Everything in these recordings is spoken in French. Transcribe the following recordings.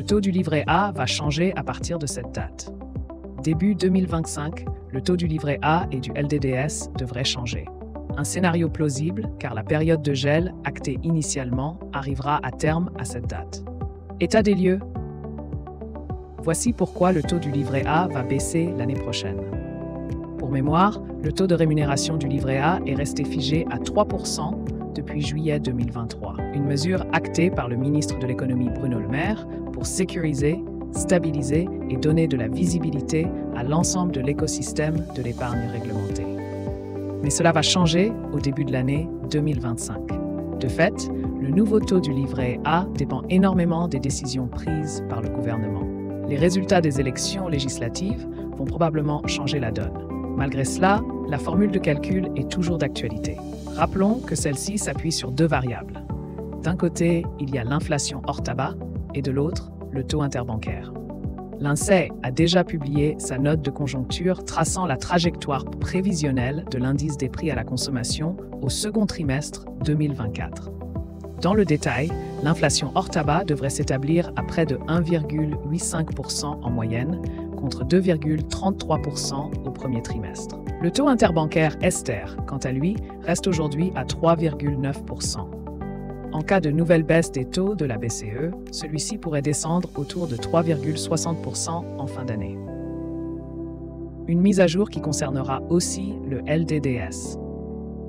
taux du livret A va changer à partir de cette date. Début 2025, le taux du livret A et du LDDS devrait changer. Un scénario plausible car la période de gel actée initialement arrivera à terme à cette date. État des lieux. Voici pourquoi le taux du livret A va baisser l'année prochaine. Pour mémoire, le taux de rémunération du livret A est resté figé à 3% depuis juillet 2023, une mesure actée par le ministre de l'économie Bruno Le Maire pour sécuriser, stabiliser et donner de la visibilité à l'ensemble de l'écosystème de l'épargne réglementée. Mais cela va changer au début de l'année 2025. De fait, le nouveau taux du livret A dépend énormément des décisions prises par le gouvernement. Les résultats des élections législatives vont probablement changer la donne. Malgré cela, la formule de calcul est toujours d'actualité. Rappelons que celle-ci s'appuie sur deux variables. D'un côté, il y a l'inflation hors tabac et de l'autre, le taux interbancaire. L'INSEE a déjà publié sa note de conjoncture traçant la trajectoire prévisionnelle de l'indice des prix à la consommation au second trimestre 2024. Dans le détail, l'inflation hors tabac devrait s'établir à près de 1,85% en moyenne, contre 2,33% au premier trimestre. Le taux interbancaire Ester, quant à lui, reste aujourd'hui à 3,9%. En cas de nouvelle baisse des taux de la BCE, celui-ci pourrait descendre autour de 3,60% en fin d'année. Une mise à jour qui concernera aussi le LDDS.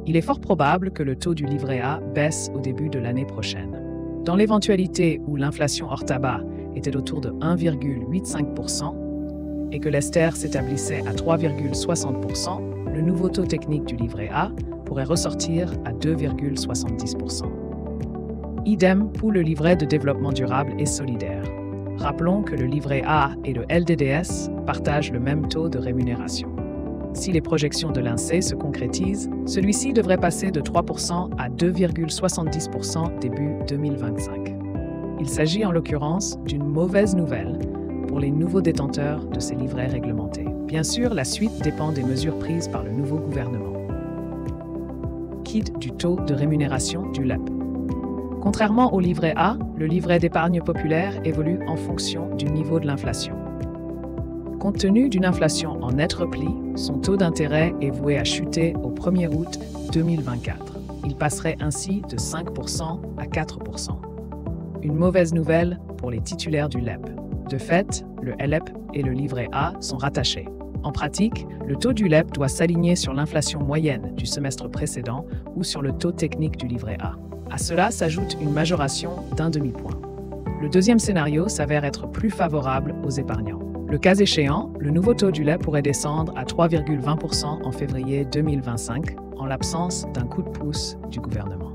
Il est fort probable que le taux du livret A baisse au début de l'année prochaine. Dans l'éventualité où l'inflation hors tabac était autour de 1,85% et que l'Ester s'établissait à 3,60%, le nouveau taux technique du livret A pourrait ressortir à 2,70%. Idem pour le livret de développement durable et solidaire. Rappelons que le livret A et le LDDS partagent le même taux de rémunération. Si les projections de l'INSEE se concrétisent, celui-ci devrait passer de 3% à 2,70% début 2025. Il s'agit en l'occurrence d'une mauvaise nouvelle pour les nouveaux détenteurs de ces livrets réglementés. Bien sûr, la suite dépend des mesures prises par le nouveau gouvernement. Quitte du taux de rémunération du LEP. Contrairement au livret A, le livret d'épargne populaire évolue en fonction du niveau de l'inflation. Compte tenu d'une inflation en net repli, son taux d'intérêt est voué à chuter au 1er août 2024. Il passerait ainsi de 5% à 4%. Une mauvaise nouvelle pour les titulaires du LEP. De fait, le LEP et le livret A sont rattachés. En pratique, le taux du LEP doit s'aligner sur l'inflation moyenne du semestre précédent ou sur le taux technique du livret A. À cela s'ajoute une majoration d'un demi-point. Le deuxième scénario s'avère être plus favorable aux épargnants. Le cas échéant, le nouveau taux du LEP pourrait descendre à 3,20% en février 2025, en l'absence d'un coup de pouce du gouvernement.